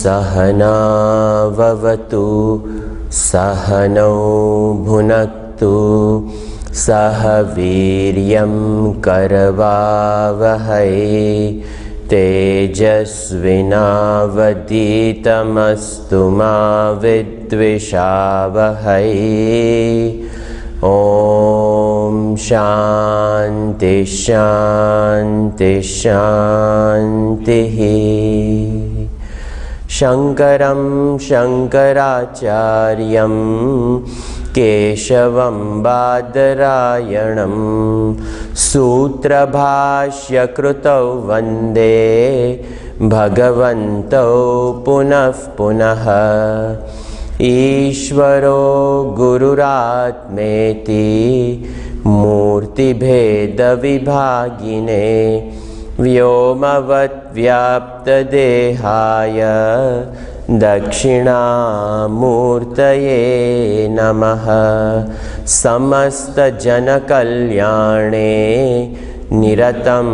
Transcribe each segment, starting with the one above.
सहनाववतु सहनौ भुनक्तु सह वीर्यं करवावहै तेजस्विनावधीतमस्तु मा विद्विषावहै। ॐ शान्ति शान्ति शान्तिः। शङ्करं शङ्कराचार्यं केशवं बादरायणं सूत्रभाष्यकृतौ वन्दे भगवन्तौ पुनः पुनः। ईश्वरो गुरुरात्मेति मूर्तिभेदविभागिने व्योमवद्व्याप्तदेहाय दक्षिणामूर्तये नमः। समस्तजनकल्याणे निरतं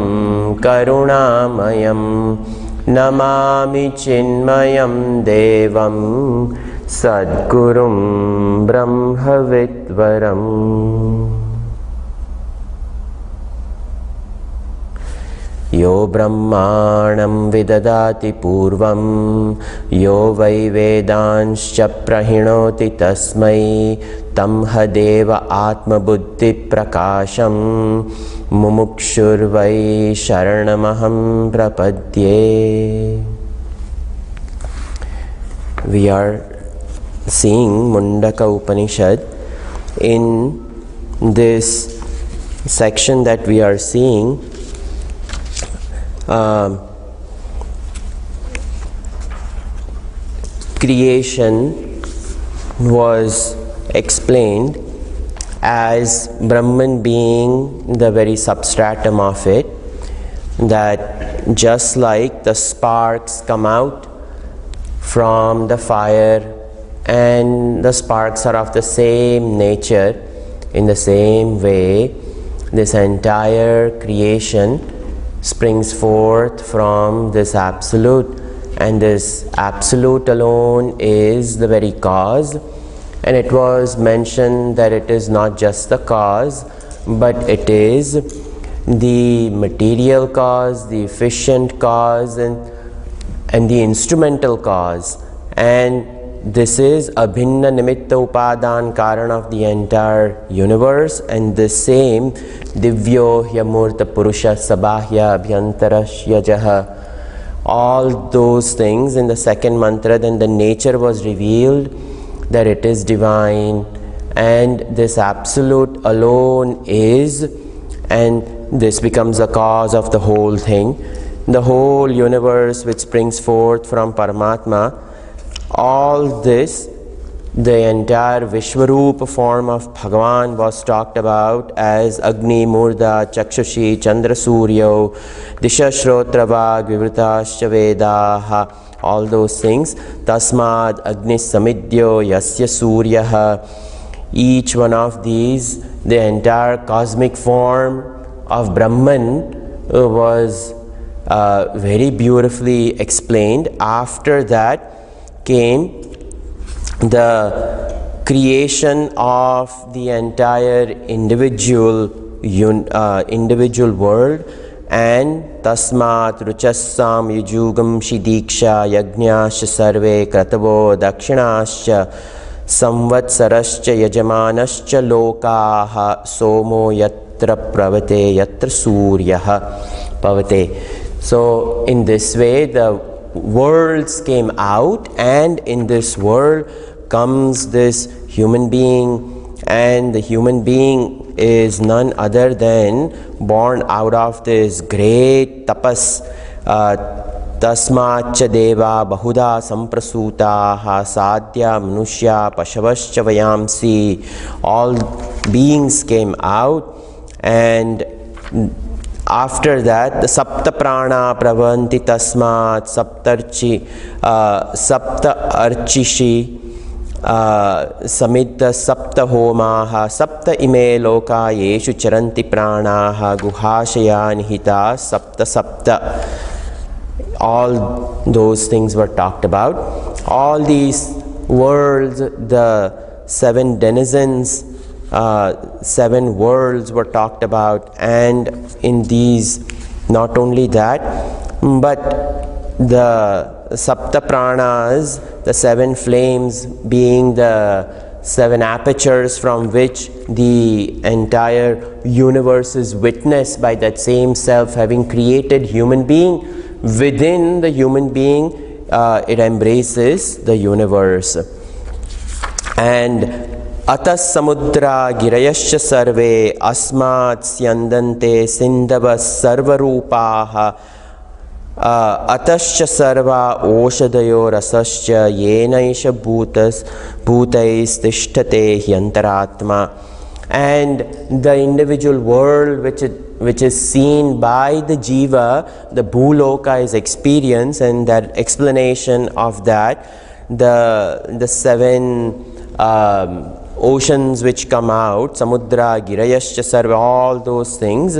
करुणामयं नमामि चिन्मयं देवं सद्गुरुं ब्रह्मविद्वरम्। यो ब्रह्माणं विददाति पूर्वं यो वै वेदांश्च प्रणिनोति तस्मै तं हदेव आत्मबुद्धिप्रकाशं मुमुक्षुर्वै शरणमहं प्रपद्ये। We are seeing Mundaka Upanishad. In this section that we are seeing, creation was explained as Brahman being the very substratum of it, that just like the sparks come out from the fire and the sparks are of the same nature, in the same way this entire creation springs forth from this absolute, and this absolute alone is the very cause. And it was mentioned that it is not just the cause, but it is the material cause, the efficient cause, and the instrumental cause. And this is abhinna nimitta upadan karan of the entire universe, and the same divyo hyamurta purusha sabahya abhyantarasya jaha, all those things in the second mantra. Then the nature was revealed that it is divine, and this absolute alone is, and this becomes the cause of the whole thing. The whole universe which springs forth from Paramatma, all this, the entire Vishwarupa form of Bhagavan was talked about as Agni, Murda, Chakshushi, Chandra, Suryo, Disha, Shrotra, Vag, Vivritascha, Vedaha, all those things. Tasmad, Agni, Samidyo, Yasya, Suryaha. Each one of these, the entire cosmic form of Brahman was very beautifully explained. After that came the creation of the entire individual world, and tasmat ruchassam yujugam shidiksha yajñasya sarve kratavo dakshinascha samvatsarascha yajamanascha lokaha somo yatra pravate yatra suryaha pavate. So in this way the worlds came out, and in this world comes this human being, and the human being is none other than born out of this great tapas. Tasmacha deva bahuda samprasutaha sadhya manushya pashavascha vayamsi. All beings came out, and after that the sapta prana pravanti tasmat sapta archishi samidda sapta homaha sapta ime loka yeshu charanti pranaha guhashaya nihita sapta sapta. all those things were talked about. All these worlds, the 7 denizens, 7 worlds were talked about, and in these, not only that, but the Sapta Pranas, the 7 flames, being the 7 apertures from which the entire universe is witnessed by that same self having created human being. Within the human being, it embraces the universe. And atas samudra girayascha sarve asmat syandante sindhavas sarvarupaha atascha sarva oshadayo rasascha yenaisha bhutais tishtate hyantaratma. And the individual world which is seen by the jiva, the bhuloka, is experience, and that explanation of that, the 7 oceans which come out, samudra, girayascha sarva, all those things.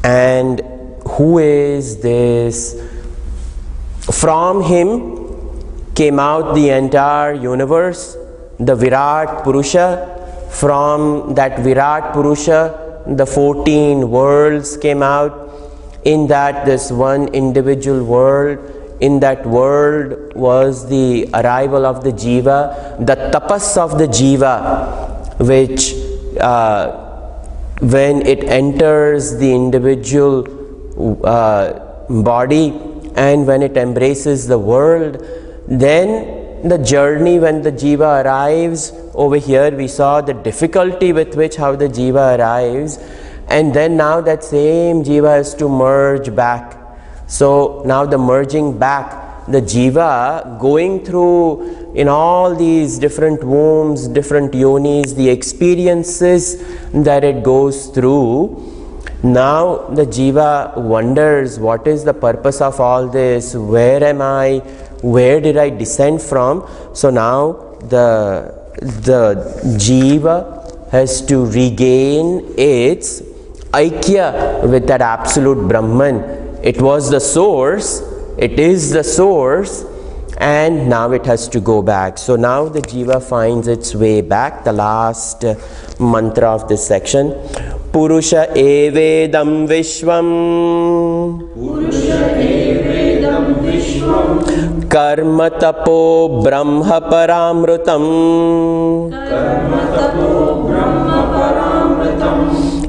And who is this? From him came out the entire universe, the Virat Purusha. From that Virat Purusha, the 14 worlds came out. In that, this one individual world, in that world was the arrival of the jiva, the tapas of the jiva, which when it enters the individual body and when it embraces the world, then the journey, when the jiva arrives over here, we saw the difficulty with which how the jiva arrives, and then now that same jiva has to merge back. So now the merging back, the jiva going through in all these different wombs, different yonis, the experiences that it goes through. Now the jiva wonders, what is the purpose of all this? Where am I? Where did I descend from? So now the jiva has to regain its aikya with that absolute Brahman. It was the source, it is the source, and now it has to go back. So now the jiva finds its way back. The last mantra of this section. Purusha evedam vishvam. Purusha evedam vishvam. Karma tapo brahma paramrutam. Karma tapo brahma paramrutam.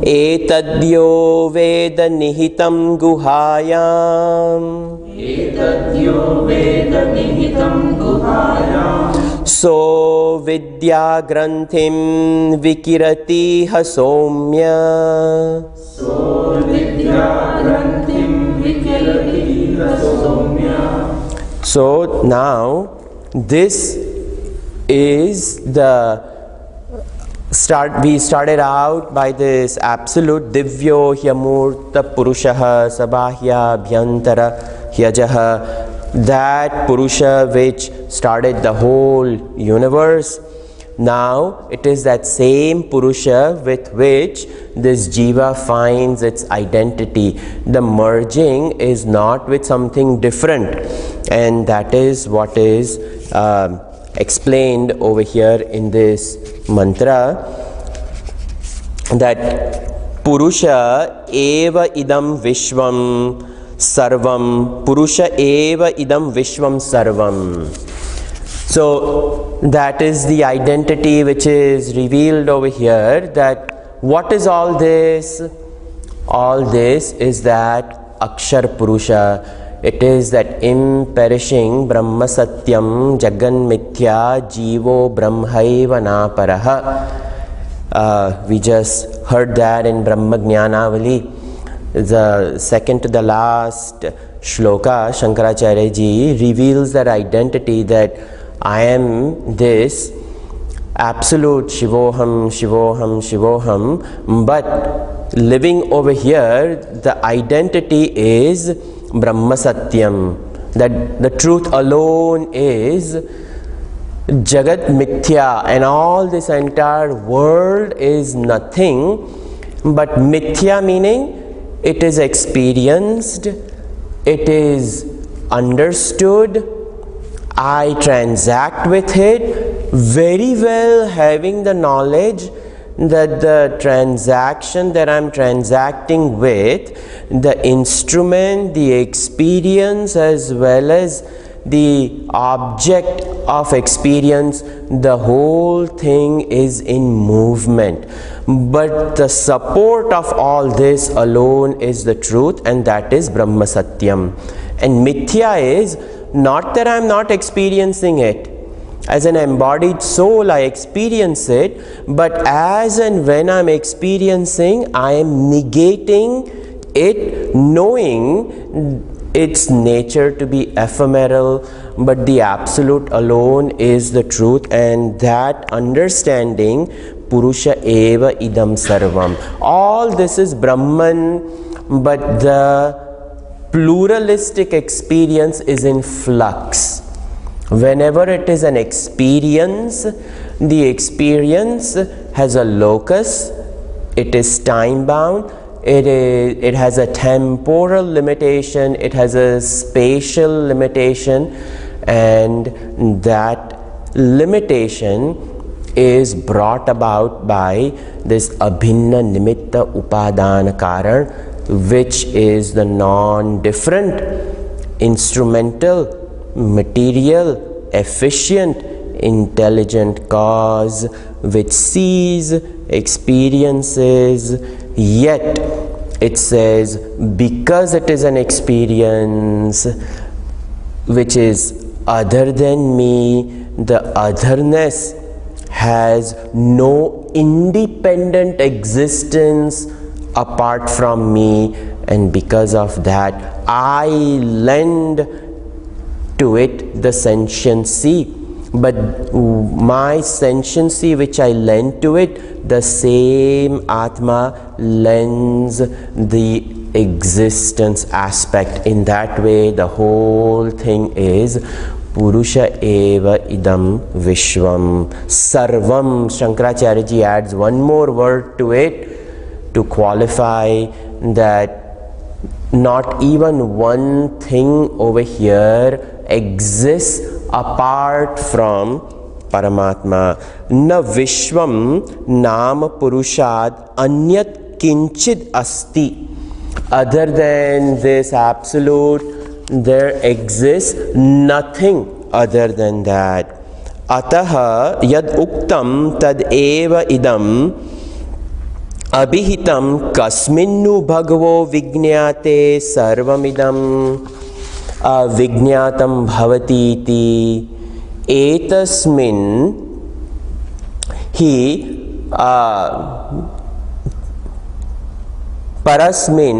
Etadyo veda nihitam guhayam. Etadyo veda nihitam guhayam. So vidya granthim vikirati hasomya. So vidya granthim vikirati hasomya. So now this is the we started out by this absolute divyo hyamurta purushaha sabahya bhyantara hyajaha, that purusha which started the whole universe. Now it is that same purusha with which this jiva finds its identity. The merging is not with something different, and that is what is explained over here in this mantra, that Purusha eva idam vishvam sarvam. Purusha eva idam vishvam sarvam. So that is the identity which is revealed over here, that what is all this? All this is that Akshar Purusha. It is that imperishing Brahma Satyam Jagan Mithya Jivo Brahmaiva Naparaha. We just heard that in Brahma Jnanavali, the second to the last shloka. Shankaracharya ji reveals that identity, that I am this absolute Shivoham, Shivoham, Shivoham, but living over here, the identity is Brahma Satyam, that the truth alone is Jagat Mithya, and all this entire world is nothing but Mithya, meaning it is experienced it is understood, I transact with it very well, having the knowledge that the transaction that I'm transacting with, the instrument, the experience, as well as the object of experience, the whole thing is in movement. But the support of all this alone is the truth, and that is Brahma Satyam. And Mithya is not that I'm not experiencing it. As an embodied soul, I experience it, but as and when I'm experiencing, I am negating it, knowing its nature to be ephemeral, but the absolute alone is the truth, and that understanding, Purusha eva idam sarvam. All this is Brahman, but the pluralistic experience is in flux. Whenever it is an experience, the experience has a locus, it is time bound, it has a temporal limitation, it has a spatial limitation, and that limitation is brought about by this abhinna nimitta upadana karan, which is the non-different, instrumental, material, efficient, intelligent cause which sees, experiences. Yet it says, because it is an experience which is other than me, the otherness has no independent existence apart from me, and because of that I lend to it the sentiency, but my sentiency which I lend to it, the same Atma lends the existence aspect. In that way, the whole thing is Purusha eva idam vishvam sarvam. Shankaracharya ji adds one more word to it to qualify that not even one thing over here exists apart from Paramatma. Na vishvam nama purushad anyat kinchid asti. Other than this absolute, there exists nothing other than that. Ataha yad uktam tad eva idam abhihitam kasminnu bhagavo vignate sarvamidam vignatam bhavatiti etasmin hi parasmin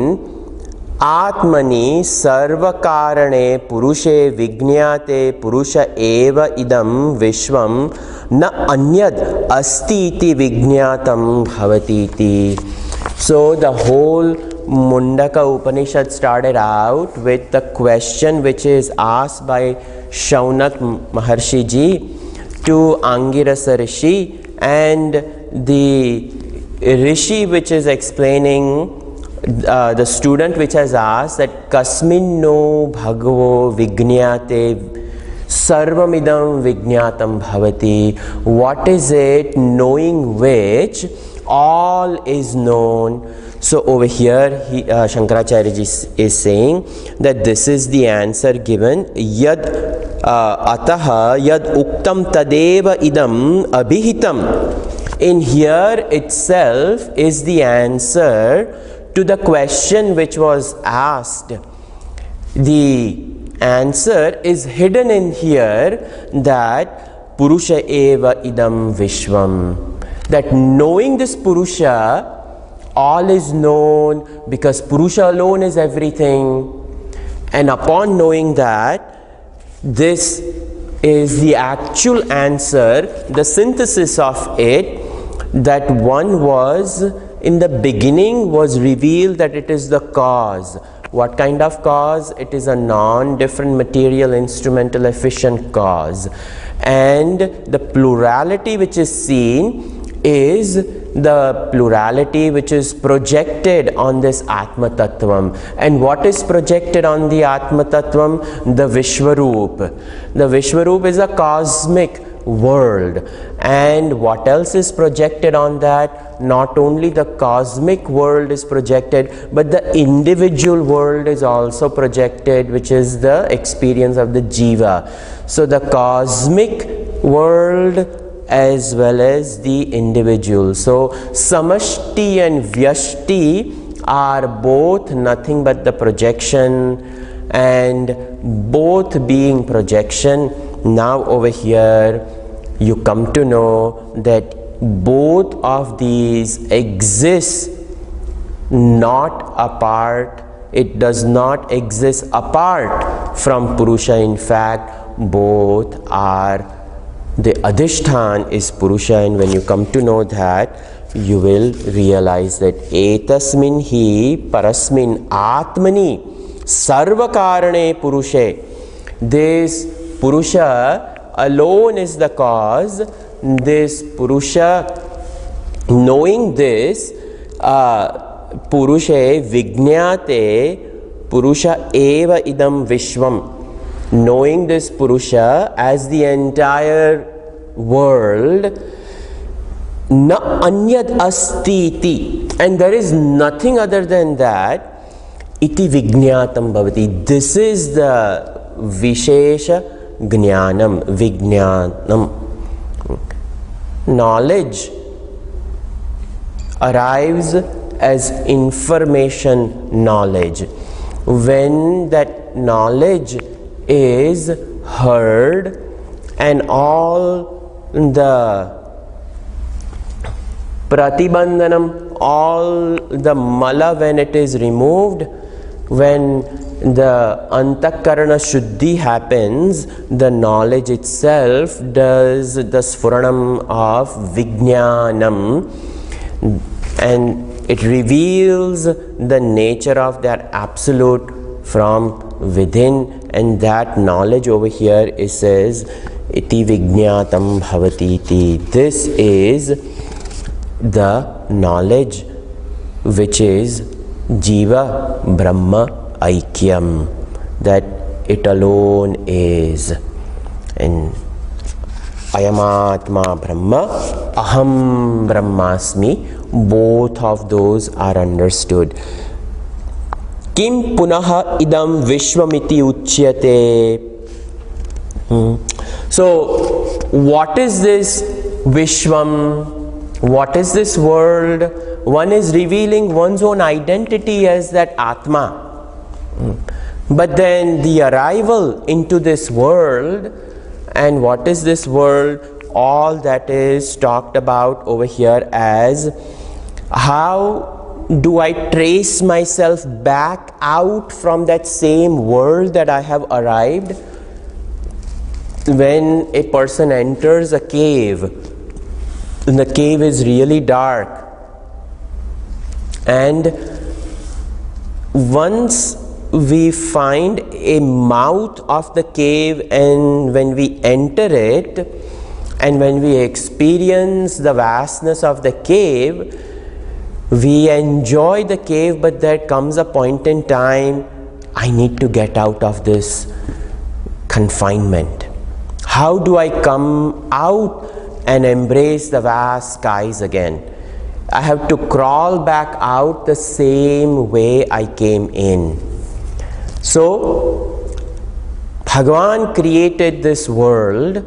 atmani sarvakarane purushe vignate purusha eva idam vishvam na anyad asti iti vignatam bhavatiti. So the whole Mundaka Upanishad started out with the question which is asked by Shaunak Maharshi ji to Angirasa Rishi, and the Rishi which is explaining, the student which has asked that Kasmin no Bhagavo Vignate Sarvamidam Vignatam Bhavati. What is it knowing which all is known? So over here Shankaracharya ji is saying that this is the answer given. Yad ataha yad uktam tadeva idam abhihitam. In here itself is the answer to the question which was asked. The answer is hidden in here, that Purusha eva idam vishvam. That knowing this Purusha, all is known, because Purusha alone is everything. And upon knowing that, this is the actual answer, the synthesis of it, that one was in the beginning was revealed that it is the cause. What kind of cause? It is a non-different material, instrumental, efficient cause. And the plurality which is seen is the plurality which is projected on this Atma Tattvam. And what is projected on the Atma Tattvam? The Vishwaroop. The Vishwaroop is a cosmic world. And what else is projected on that? Not only the cosmic world is projected, but the individual world is also projected, which is the experience of the Jiva. So the cosmic world as well as the individual. So Samashti and Vyashti are both nothing but the projection, and both being projection. Now over here you come to know that both of these exist not apart. It does not exist apart from Purusha. In fact, both are. The Adhishthan is Purusha, and when you come to know that, you will realize that etasmin hi parasmin atmani sarvakarane purushe. This Purusha alone is the cause. This Purusha, knowing this, Purushe Vijñāte Purusha eva idam vishvam. Knowing this Purusha as the entire world, na anyad asti iti, and there is nothing other than that, iti vijñātam bhavati. This is the vishesha jnanam, vijñānam. Knowledge arrives as information knowledge. When that knowledge is heard and all the pratibandhanam, all the mala, when it is removed, when the antakarana shuddhi happens, the knowledge itself does the sphuranam of vijñānam, and it reveals the nature of that absolute from within. And that knowledge over here, it says iti vijñātam bhavati iti. This is the knowledge which is Jiva Brahma Aikyam, that it alone is. And Ayamatma Brahma, Aham Brahmasmi, both of those are understood. Kim punaha idam vishwamiti uchyate. So, what is this Vishwam? What is this world? One is revealing one's own identity as that Atma. But then the arrival into this world, and what is this world? All that is talked about over here as how do I trace myself back out from that same world that I have arrived? When a person enters a cave, and the cave is really dark, and once we find a mouth of the cave, and when we enter it, and when we experience the vastness of the cave, we enjoy the cave, but there comes a point in time, I need to get out of this confinement. How do I come out and embrace the vast skies again? I have to crawl back out the same way I came in. So, Bhagavan created this world,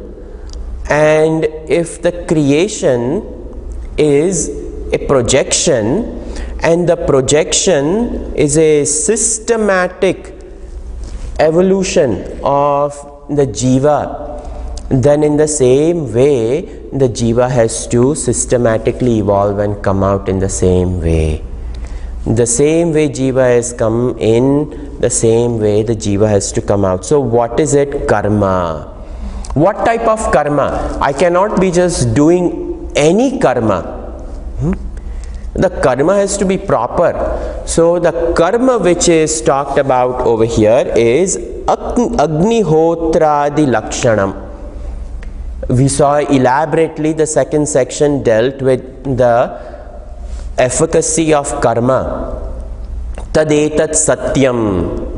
and if the creation is a projection, and the projection is a systematic evolution of the jiva, then in the same way the jiva has to systematically evolve and come out in the same way. The same way jiva has come in, the same way the jiva has to come out. So what is it? Karma. What type of karma? I cannot be just doing any karma. The karma has to be proper. So the karma which is talked about over here is Agnihotradi Lakshanam. We saw elaborately the second section dealt with the efficacy of karma. Tadetat satyam.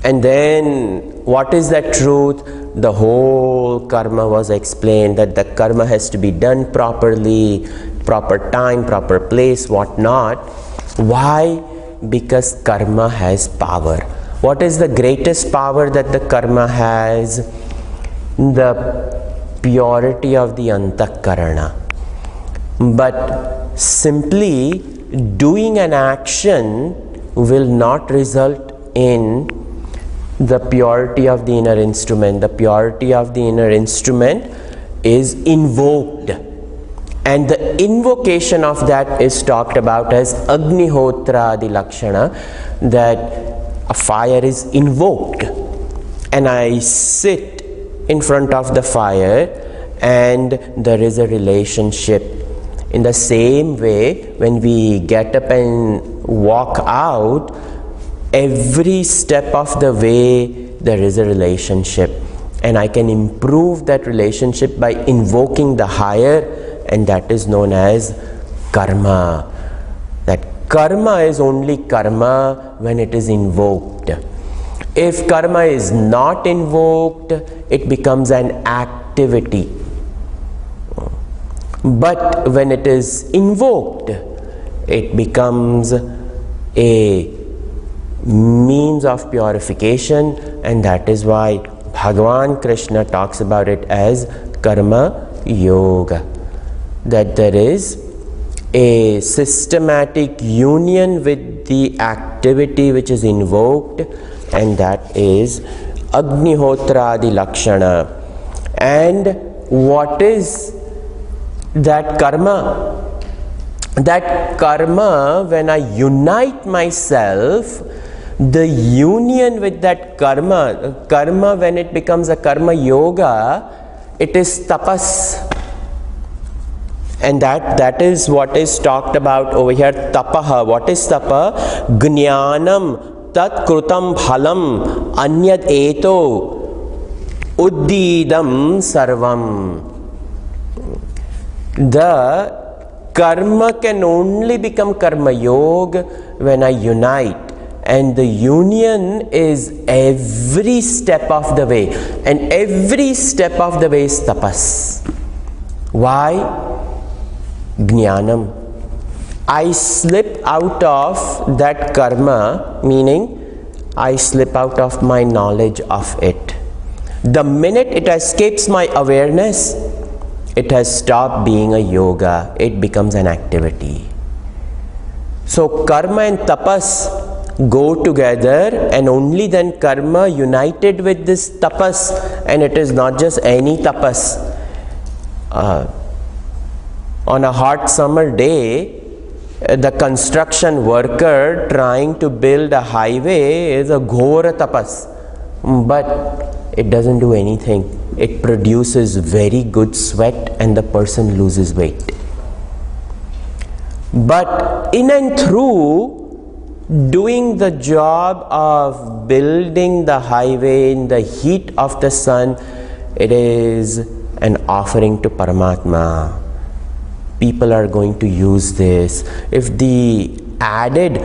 And then what is that truth? The whole karma was explained, that the karma has to be done properly, proper time, proper place, what not. Why? Because karma has power. What is the greatest power that the karma has? The purity of the antakarana. But simply doing an action will not result in the purity of the inner instrument. The purity of the inner instrument is invoked, and the invocation of that is talked about as Agnihotra Adi Lakshana, that a fire is invoked, and I sit in front of the fire and there is a relationship. In the same way, when we get up and walk out, every step of the way there is a relationship, and I can improve that relationship by invoking the higher, and that is known as karma. That karma is only karma when it is invoked. If karma is not invoked, it becomes an activity. But when it is invoked, it becomes a means of purification, and that is why Bhagavan Krishna talks about it as karma yoga. That there is a systematic union with the activity which is invoked, and that is Agnihotradi Lakshana. And what is that karma? That karma, when I unite myself, the union with that karma when it becomes a karma yoga, it is tapas. And that is what is talked about over here, tapaha. What is tapa? Jnanam tat krutam phalam anyad eto uddidam sarvam. The karma can only become karma yoga when I unite, and the union is every step of the way, and every step of the way is tapas. Why? Jnanam. I slip out of that karma, meaning I slip out of my knowledge of it. The minute it escapes my awareness, it has stopped being a yoga, it becomes an activity. So karma and tapas go together, and only then karma united with this tapas, and it is not just any tapas. On a hot summer day, the construction worker trying to build a highway is a ghora tapas, but it doesn't do anything. It produces very good sweat and the person loses weight. But in and through doing the job of building the highway in the heat of the sun, it is an offering to Paramatma. People are going to use this. If the added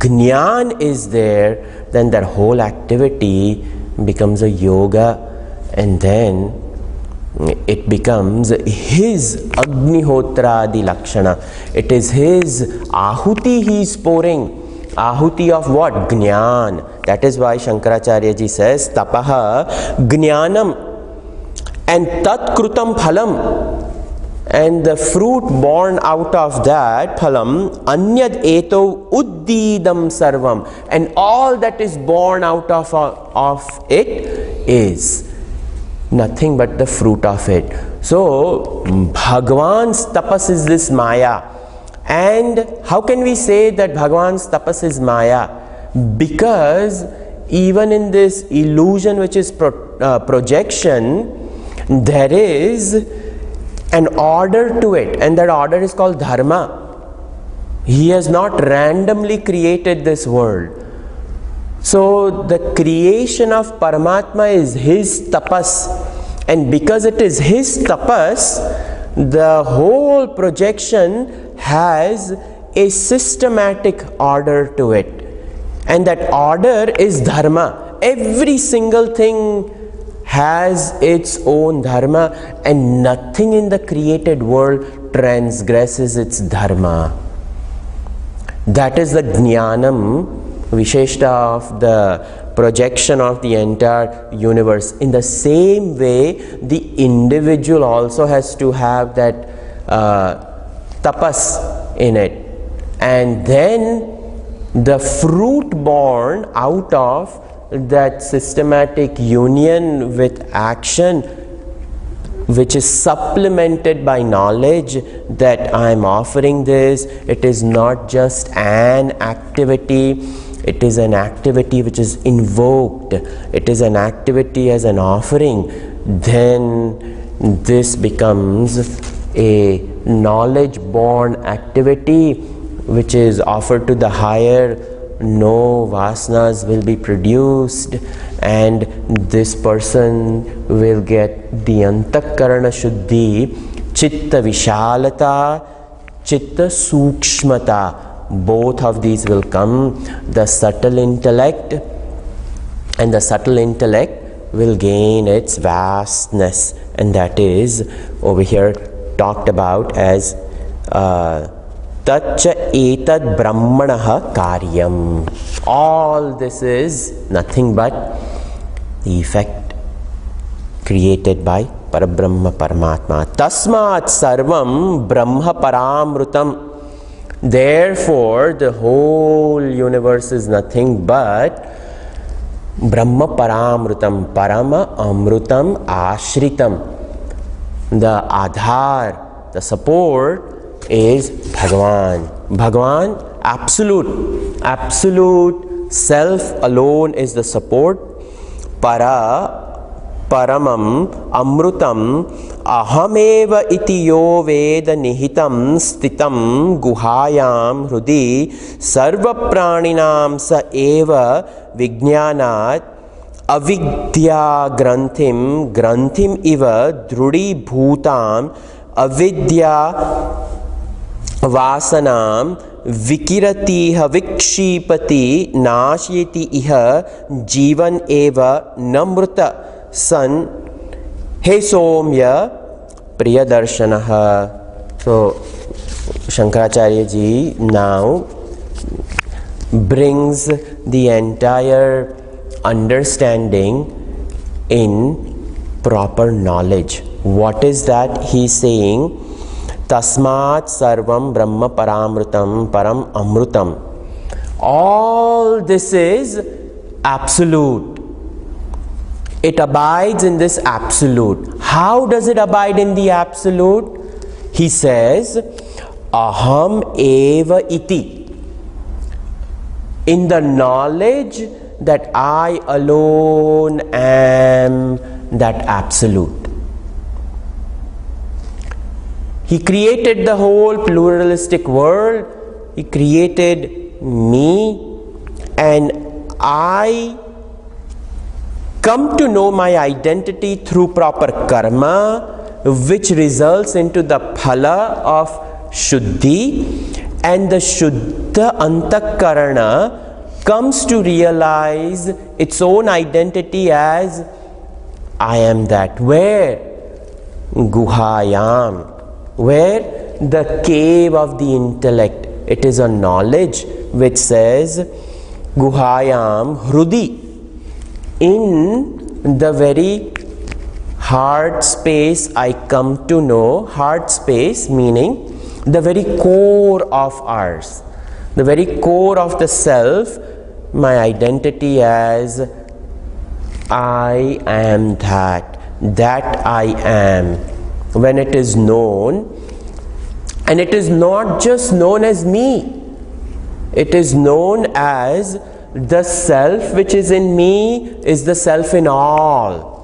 Jnana is there, then their whole activity becomes a yoga, and then it becomes his Agnihotradi Lakshana. It is his Ahuti he is pouring. Ahuti of what? Jnana. That is why Shankaracharya ji says, Tapaha Jnanam and Tat Krutam Phalam. And the fruit born out of that phalam, anyad eto uddidam sarvam, and all that is born out of it is nothing but the fruit of it. So Bhagavan's tapas is this Maya. And how can we say that Bhagavan's tapas is Maya? Because even in this illusion which is projection, there is an order to it, and that order is called dharma. He has not randomly created this world. So the creation of Paramatma is his tapas, and because it is his tapas, the whole projection has a systematic order to it, and that order is dharma. Every single thing has its own dharma, and nothing in the created world transgresses its dharma. That is the jnanam visheshta of the projection of the entire universe. In the same way, the individual also has to have that tapas in it, and then the fruit born out of that systematic union with action, which is supplemented by knowledge that I am offering this. It is not just an activity, it is an activity which is invoked, it is an activity as an offering. Then this becomes a knowledge born activity which is offered to the higher. No vasanas will be produced, and this person will get the antakarana shuddhi, chitta vishalata, chitta sukshmata. Both of these will come. The subtle intellect and the subtle intellect will gain its vastness, and that is over here talked about as Tacha etad brahmanaha karyam. All this is nothing but the effect created by Parabrahma Paramatma. Tasmat sarvam brahma paramrutam. Therefore, the whole universe is nothing but Brahma paramrutam. Parama amrutam ashritam. The adhar, the support is Bhagavan. Bhagavan, absolute. Absolute self alone is the support. Paramam amrutam ahameva iti yo veda nihitam stitam guhayam hrudi sarva praninam sa eva vijnanat avidya granthim iva drudi bhutam avidya vasanam vikiratiha vikshipati nashyati iha jivan eva namruta san he somya priyadarshanaha. So Shankaracharya ji now brings the entire understanding in proper knowledge. What is that he is saying? Tasmat sarvam brahma paramrutam param amrutam. All this is absolute. It abides in this absolute. How does it abide in the absolute? He says, aham eva iti. In the knowledge that I alone am that absolute. He created the whole pluralistic world. He created me, and I come to know my identity through proper karma, which results into the phala of shuddhi, and the shuddha antakarana comes to realize its own identity as I am that. Where? Guhayam. Where? The cave of the intellect. It is a knowledge which says Guhayam Hrudi. In the very heart space I come to know. Heart space meaning the very core of ours, the very core of the self, my identity as I am that I am. When it is known, and it is not just known as me, it is known as the self which is in me is the self in all,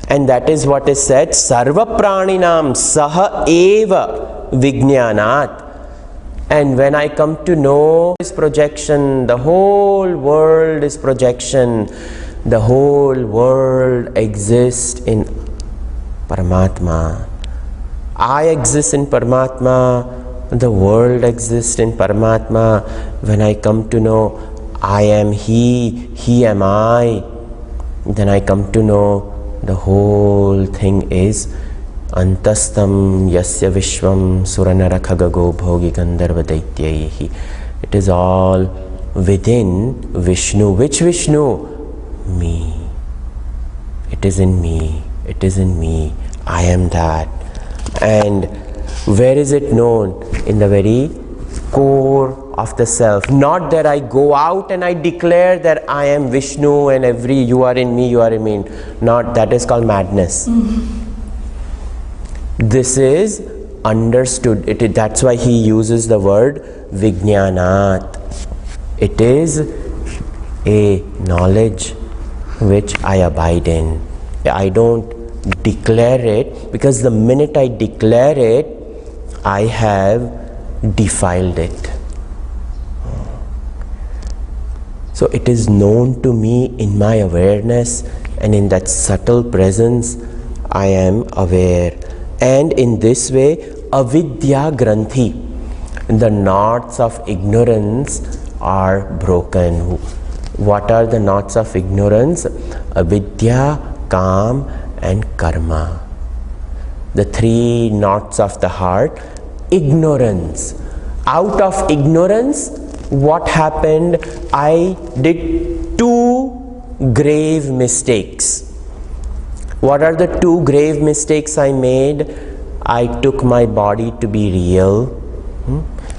and that is what is said, sarva praninam saha eva vijnanat. And when I come to know this projection, the whole world is projection, the whole world exists in Paramatma. I exist in Paramatma, the world exists in Paramatma, when I come to know I am He am I, then I come to know the whole thing is Antastam Yasya Vishwam Suranara Khagago Bhogi Gandharva Daityaihi. It is all within Vishnu. Which Vishnu? Me. It is in me. It is in me. I am that. And where is it known? In the very core of the self. Not that I go out and I declare that I am Vishnu and you are in me, you are in me. Not, that is called madness. This is understood. That's why he uses the word Vijnanat. It is a knowledge which I abide in. I don't declare it, because the minute I declare it, I have defiled it. So it is known to me in my awareness, and in that subtle presence I am aware. And in this way, avidya granthi, the knots of ignorance are broken. What are the knots of ignorance? Avidya, kam and karma. The three knots of the heart. Ignorance. Out of ignorance, what happened? I did two grave mistakes. What are the two grave mistakes I made? I took my body to be real.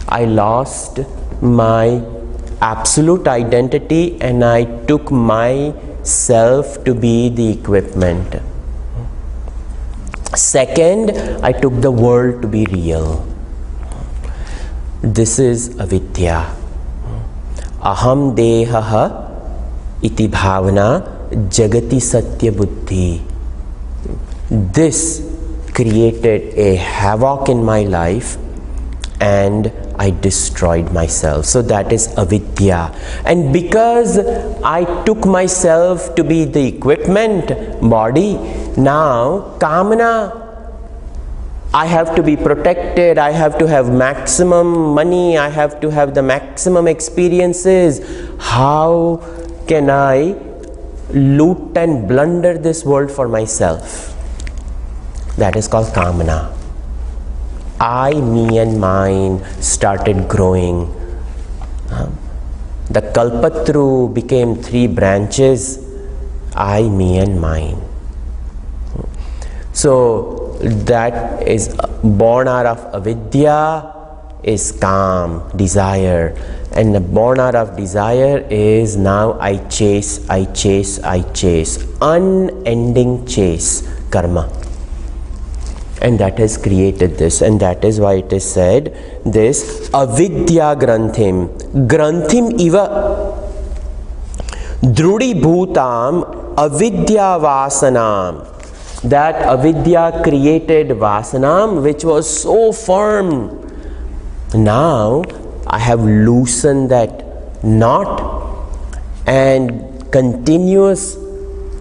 I lost my absolute identity and I took myself to be the equipment. Second, I took the world to be real. This is avidya. Aham dehaha iti bhavana jagati satya buddhi. This created a havoc in my life and I destroyed myself. So that is avidya. And because I took myself to be the equipment, body, now kamana, I have to be protected, I have to have maximum money, I have to have the maximum experiences. How can I loot and blunder this world for myself? That is called kamana. I, me and mine started growing. The kalpatru became 3 branches. I, me and mine. So that is born out of avidya is kam, desire. And the born out of desire is now I chase, unending chase, karma. And that has created this, and that is why it is said this avidya granthim iva drudi bhutam avidya vasanam. That avidya created vasanam which was so firm. Now I have loosened that knot, and continuous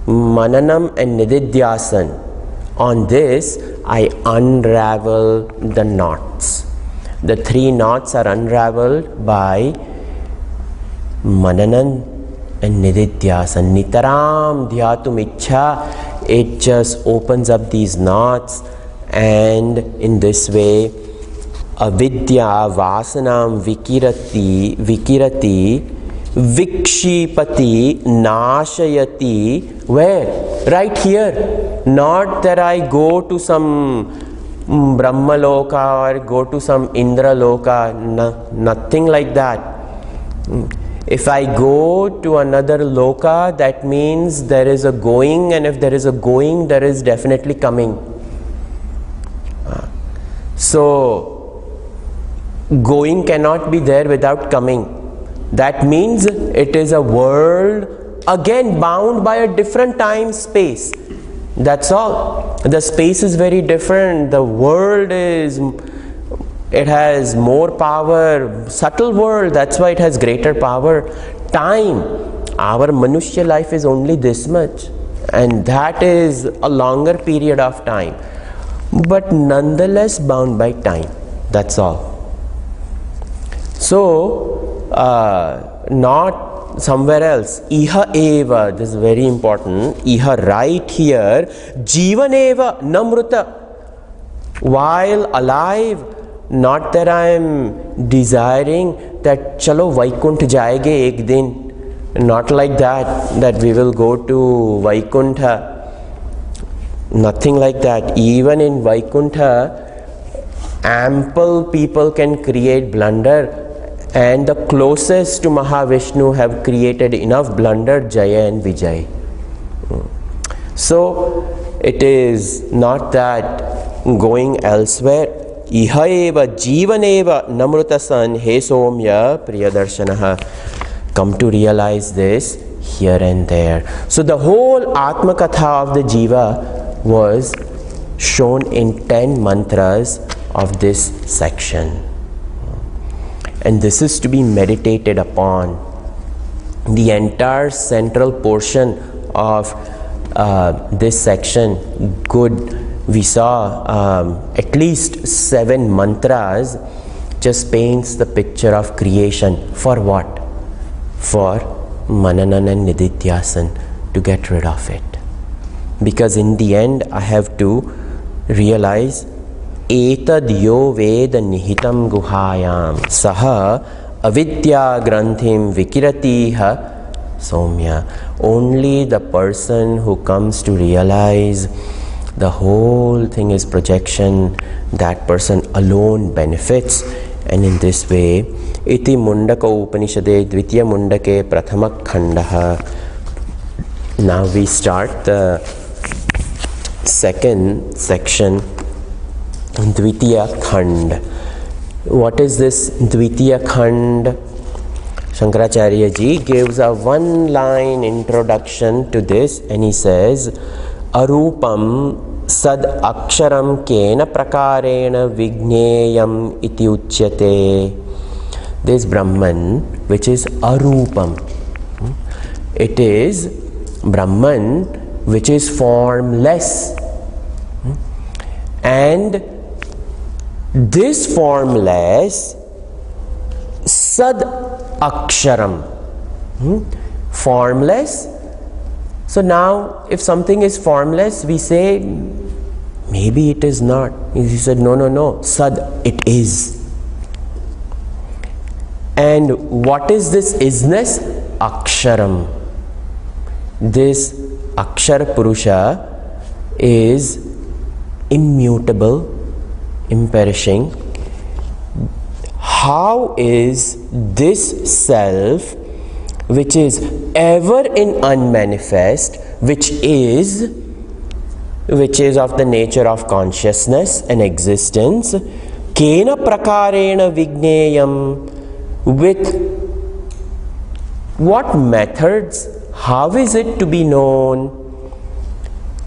mananam and nididhyasan. On this, I unravel the knots. The 3 knots are unraveled by mananan and nididhyasan. Nitaram dhyatum ichha. It just opens up these knots, and in this way, avidya vasanam vikirati vikshipati nashayati. Where? Right here. Not that I go to some Brahma Loka or go to some Indra Loka. Nothing like that. If I go to another Loka, that means there is a going, and if there is a going, there is definitely coming. So going cannot be there without coming. That means it is a world again bound by a different time space. That's all. The space is very different. The world it has more power. Subtle world, that's why it has greater power. Time, our Manushya life is only this much, and that is a longer period of time, but nonetheless bound by time. That's all. So, not somewhere else. Iha eva, this is very important. Iha, right here. Jivan eva namruta. While alive, not that I am desiring that chalo Vaikuntha jayenge ek din. Not like that we will go to Vaikuntha. Nothing like that. Even in Vaikuntha, ample people can create blunder, and the closest to Mahavishnu have created enough blunder, Jaya and Vijay. So it is not that going elsewhere. Iha eva jivaneva namrutasan he somya priyadarshanaha. Come to realize this here and there. So the whole Atma Katha of the Jiva was shown in 10 mantras of this section. And this is to be meditated upon. The entire central portion of this section, we saw at least 7 mantras, just paints the picture of creation. For what? For Mananan and Nididhyasan, to get rid of it. Because in the end, I have to realize Etad yo veda nihitam guhayam saha avidya granthim vikiratiha somya. Only the person who comes to realize the whole thing is projection, that person alone benefits. And in this way, iti Mundaka Upanishade Dvitiya Mundake Prathama Khandaha. Now we start the second section, Dvitiya Khand. What is this Dvitiya Khand? Shankaracharya ji gives a one-line introduction to this, and he says, Arupam sad aksharam kena prakarena vigneyam iti uchyate. This Brahman, which is Arupam, it is Brahman which is formless. And this formless sad aksharam, formless. So now if something is formless, we say maybe it is not. He said no, sad, it is. And what is this isness? Aksharam. This Akshara Purusha is immutable, imperishing. How is this self, which is ever in unmanifest, which is of the nature of consciousness and existence, kena prakarena vigneyam, with what methods, how is it to be known?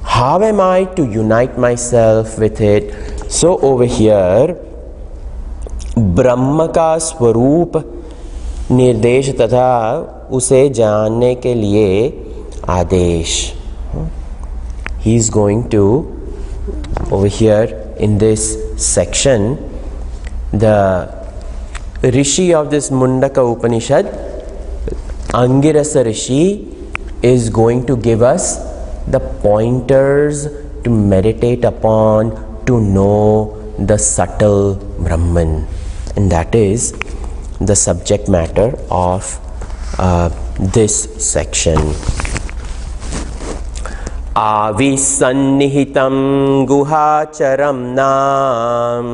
How am I to unite myself with it? So over here, ब्रह्म का स्वरूप निर्देश तथा उसे जानने के लिए आदेश. He is going to, over here in this section, the Rishi of this Mundaka Upanishad, Angirasa Rishi, is going to give us the pointers to meditate upon, to know the subtle Brahman. And that is the subject matter of this section. Avisannihitam guhacharam nam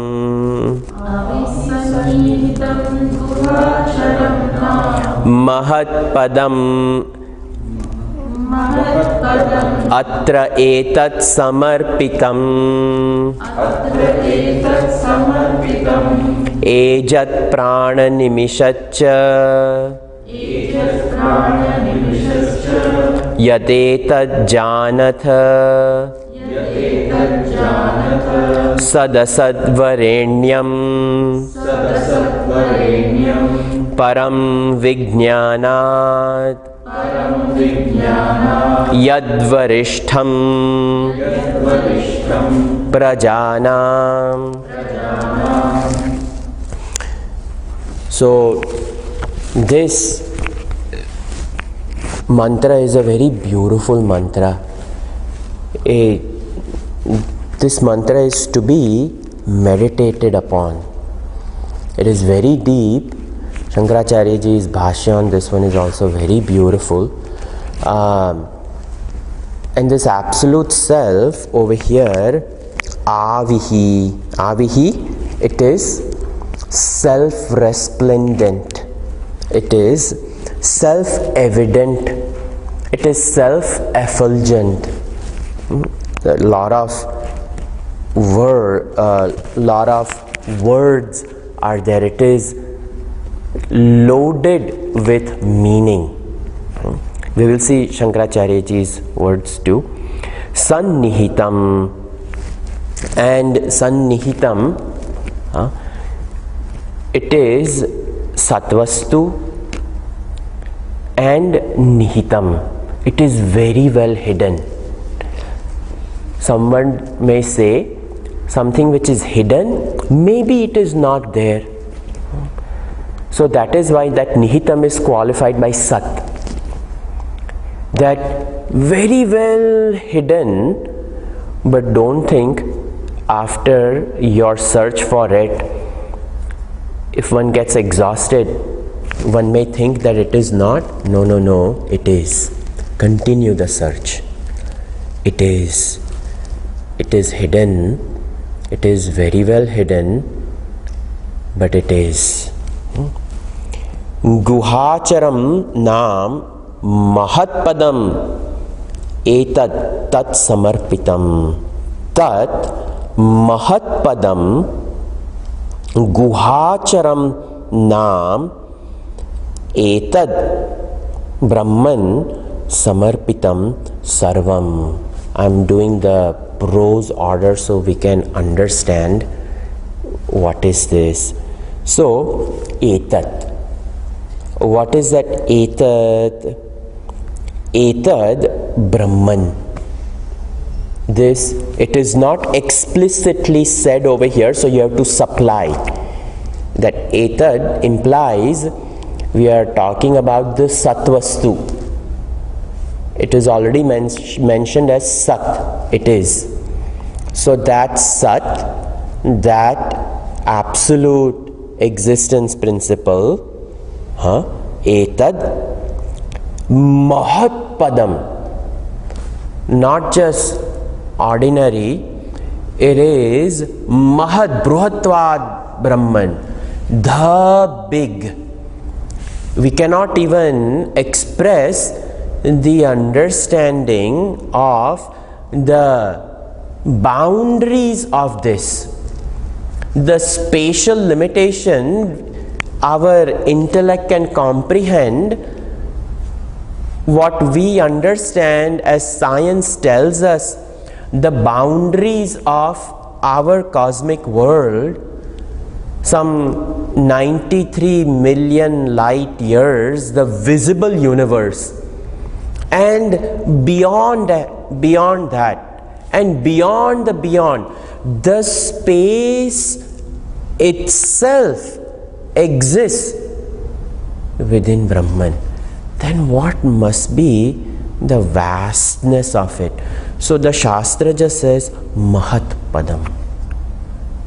mahatpadam atra etat samarpitam ejat prana nimishacha yadetat janatha sadasad-varenyam param vijnanat yadvarishtham prajanam. So this mantra is a very beautiful mantra. This mantra is to be meditated upon. It is very deep. Shankaracharya ji's bhashya on this one is also very beautiful. And this absolute self over here, avihi, it is self-resplendent. It is self-evident. It is self-effulgent. A lot of words are there. It is loaded with meaning. We will see Shankaracharya ji's words too. Sannihitam. And sannihitam, it is satvastu, and nihitam, it is very well hidden. Someone may say something which is hidden, maybe it is not there. So that is why that nihitam is qualified by sat. That very well hidden, but don't think after your search for it, if one gets exhausted, one may think that it is not. No, it is. Continue the search. It is hidden. It is very well hidden, but it is. Guhacharam nam mahatpadam etad tat samarpitam. Tat mahatpadam guhacharam nam etad brahman samarpitam sarvam. I am doing the prose order so we can understand what is this. So etad, what is that etad? Etad brahman. This, it is not explicitly said over here, so you have to supply. That etad implies we are talking about the satvastu. It is already mentioned as sat. It is. So that sat, that absolute existence principle, etad mahatpadam, not just ordinary, it is mahat bruhatvad brahman, the big. We cannot even express the understanding of the boundaries of this. The spatial limitation our intellect can comprehend, what we understand as science tells us, the boundaries of our cosmic world, some 93 million light years, the visible universe, and beyond that, and beyond the beyond, the space itself exists within Brahman. Then what must be the vastness of it? So the Shastra just says Mahat Padam.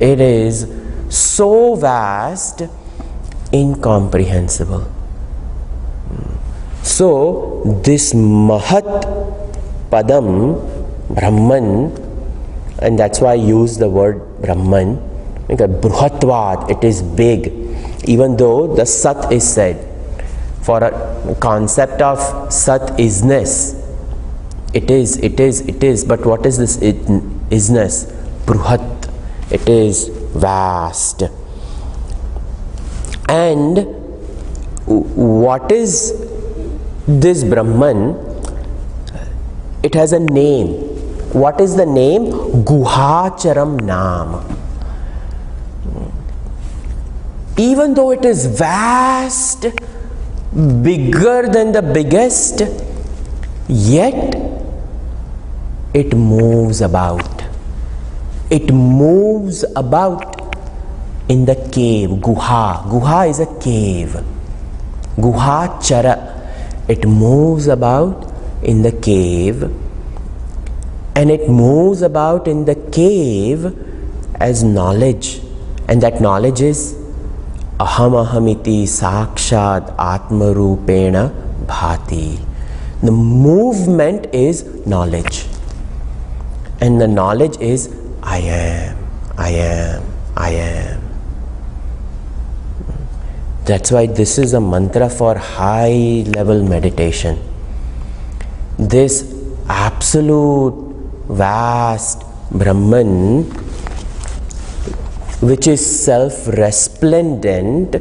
It is so vast, incomprehensible. So this Mahat Padam, Brahman, and that's why I use the word Brahman, because Bruhatvad, it is big, even though the Sat is said. For a concept of Sat isness, it is, but what is this isness? Bruhat, it is vast. And what is this Brahman? It has a name. What is the name? Guhacharam Nam. Even though it is vast, bigger than the biggest, yet it moves about. It moves about in the cave. Guha. Guha is a cave. Guha chara. It moves about in the cave, and it moves about in the cave as knowledge, and that knowledge is aham ahamiti sakshad atma rupena bhati. The movement is knowledge, and the knowledge is I am, I am, I am. That's why this is a mantra for high level meditation. This absolute vast Brahman, which is self-resplendent,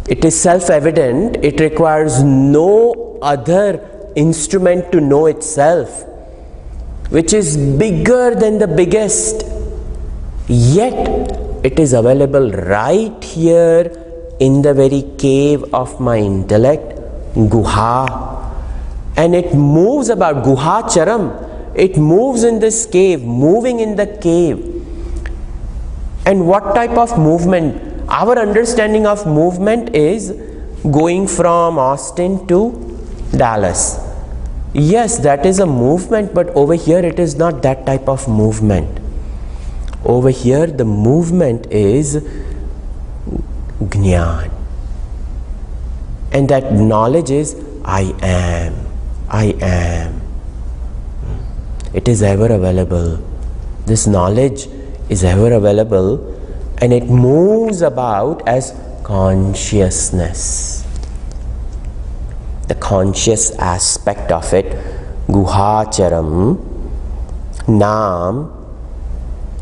it is self-evident, it requires no other instrument to know itself, which is bigger than the biggest, yet it is available right here in the very cave of my intellect, Guha, and it moves about. Guha charam, it moves in this cave, moving in the cave. And what type of movement? Our understanding of movement is going from Austin to Dallas. Yes, that is a movement, but over here it is not that type of movement. Over here the movement is Jnana, and that knowledge is I am, I am. It is ever available. This knowledge is ever available, and it moves about as consciousness. The conscious aspect of it, Guhacharam, Nam,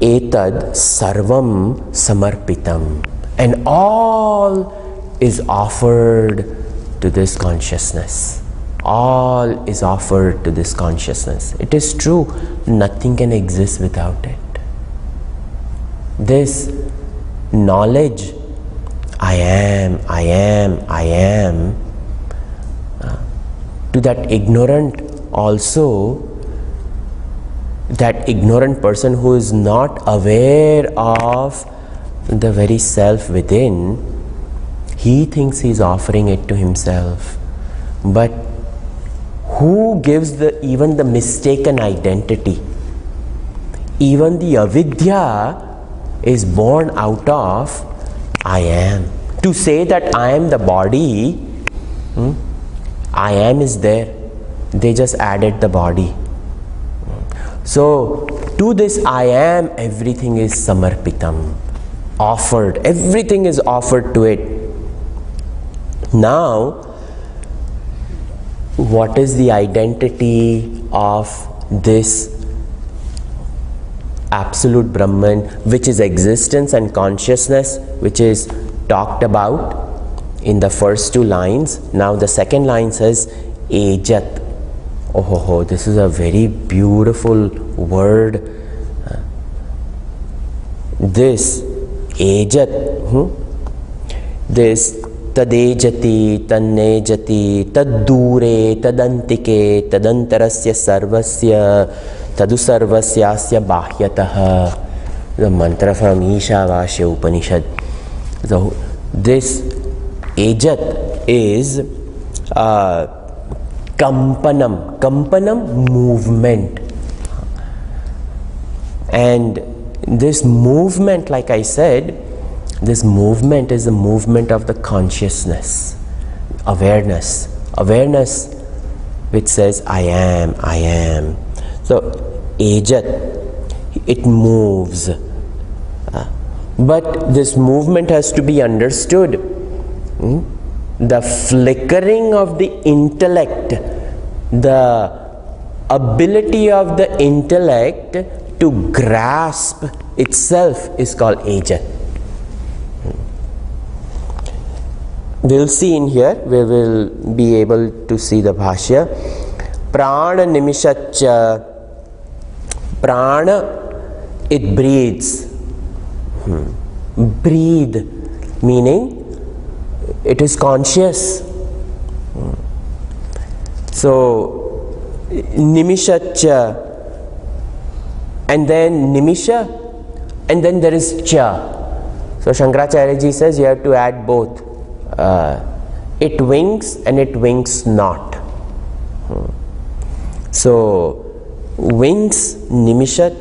Etad Sarvam Samarpitam. And all is offered to this consciousness. All is offered to this consciousness. It is true, nothing can exist without it. This knowledge, I am, I am, I am, to that ignorant also, that ignorant person who is not aware of the very self within, he thinks he is offering it to himself. But who gives even the mistaken identity? Even the avidya is born out of I am. To say that I am the body, I am is there. They just added the body. So to this I am, everything is samarpitam, offered. Everything is offered to it. Now, what is the identity of this absolute Brahman, which is existence and consciousness, which is talked about in the first two lines? Now the second line says Ejat. Oh, this is a very beautiful word. This Ejat, this Tadejati, Tannejati, Taddure, Tadantike, Tadantarasya Sarvasya, Tadusarvasyasya Bahyataha. The mantra from Ishavasya Upanishad. So this Ejat is Kampanam. Kampanam, movement. And this movement, like I said, this movement is the movement of the consciousness, awareness. Awareness which says I am, I am. So Ejat, it moves. But this movement has to be understood. The flickering of the intellect, the ability of the intellect to grasp itself is called Ejat. We'll see in here, we will be able to see the Bhashya. Prana nimishacha. Prana, it breathes. Breathe, meaning it is conscious. So nimishacha, and then nimisha, and then there is cha. So Shankaracharya ji says you have to add both. It winks and it winks not. So winks nimishat,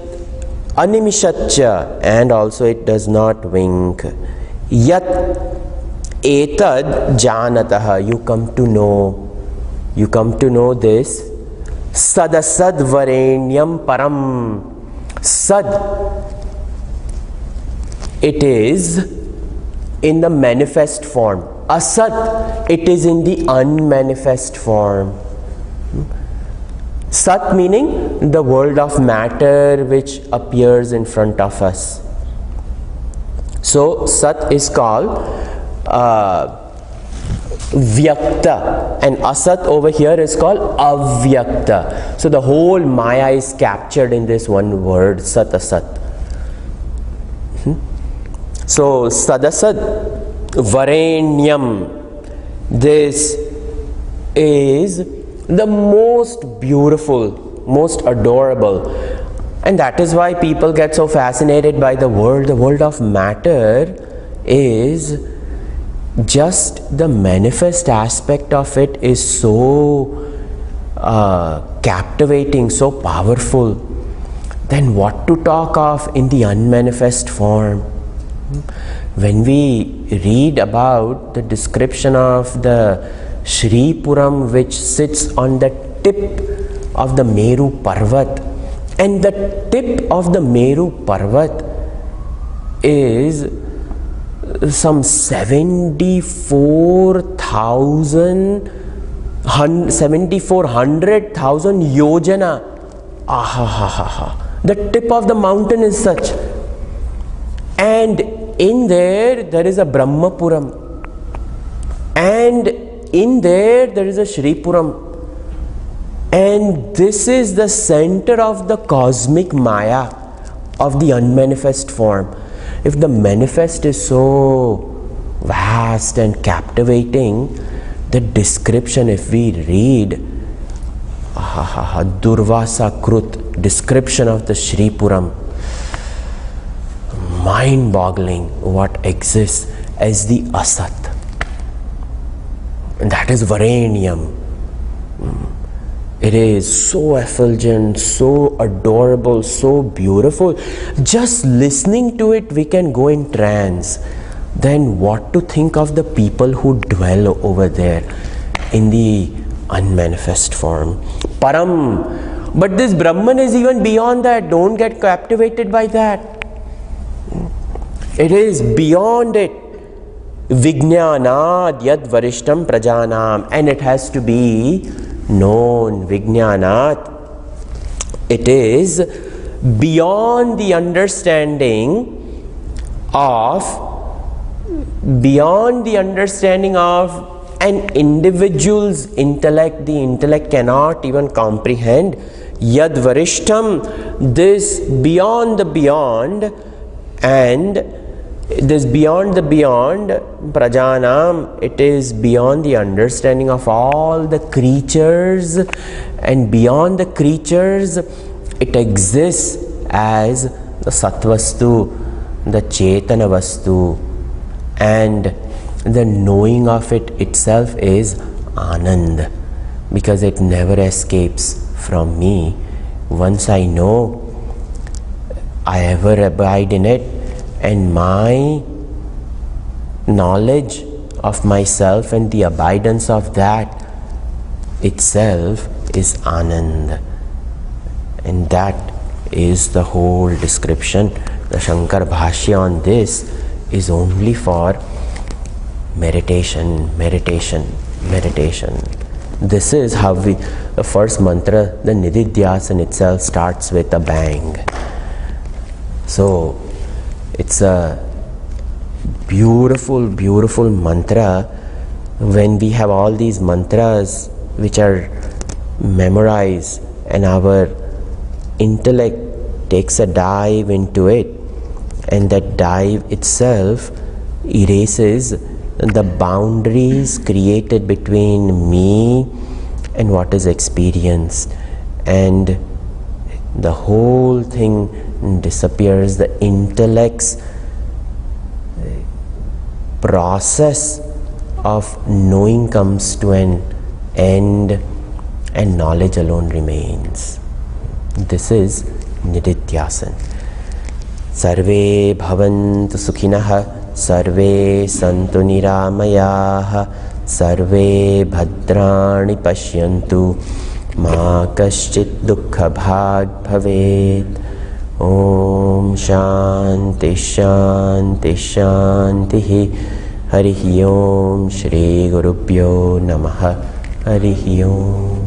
animishatcha, and also it does not wink. Yat etad janataha, you come to know this. Sadasad varenyam param. Sad, it is in the manifest form. Asat, it is in the unmanifest form. Sat meaning the world of matter which appears in front of us. So Sat is called Vyakta, and Asat over here is called Avyakta. So the whole Maya is captured in this one word, Sat Asat. So Sadasad Varenyam, this is the most beautiful, most adorable, and that is why people get so fascinated by the world. The world of matter is just the manifest aspect of it is so captivating, so powerful. Then what to talk of in the unmanifest form? When we read about the description of the Shri Puram which sits on the tip of the Meru Parvat, and the tip of the Meru Parvat is some 7,400,000 yojana. The tip of the mountain is such, and in there is a Brahmapuram, and in there is a Shri Puram, and this is the center of the cosmic Maya of the unmanifest form. If the manifest is so vast and captivating, the description, if we read Durvasa Krut, description of the Shri Puram, mind-boggling what exists as the Asat. And that is Varenyam. It is so effulgent, so adorable, so beautiful. Just listening to it, we can go in trance. Then what to think of the people who dwell over there in the unmanifest form? Param. But this Brahman is even beyond that. Don't get captivated by that. It is beyond it. Vijnanad yad varishtam prajanam. And it has to be known. Vijnanat, it is beyond the understanding of an individual's intellect. The intellect cannot even comprehend. Yad varishtam, this beyond the beyond, and this beyond the beyond, prajanam, it is beyond the understanding of all the creatures, and beyond the creatures it exists as the Satvastu, the Chetana Vastu, and the knowing of it itself is Anand, because it never escapes from me. Once I know, I ever abide in it, and my knowledge of myself and the abidance of that itself is Anand. And that is the whole description. The Shankar Bhashya on this is only for meditation, meditation, meditation. This is how the first mantra, the Nididhyasan itself, starts with a bang. So it's a beautiful, beautiful mantra. When we have all these mantras which are memorized and our intellect takes a dive into it, and that dive itself erases the boundaries created between me and what is experienced, and the whole thing disappears. The intellect's process of knowing comes to an end and knowledge alone remains. This is Nididhyasana. Sarve bhavantu sukhinah, sarve santu niramayah, sarve bhadrani pashyantu, ma kaschit dukkha bhag bhavet. Om Shanti Shanti Shanti. Harihi Om. Shri Gurubhyo Namaha. Harihi Om.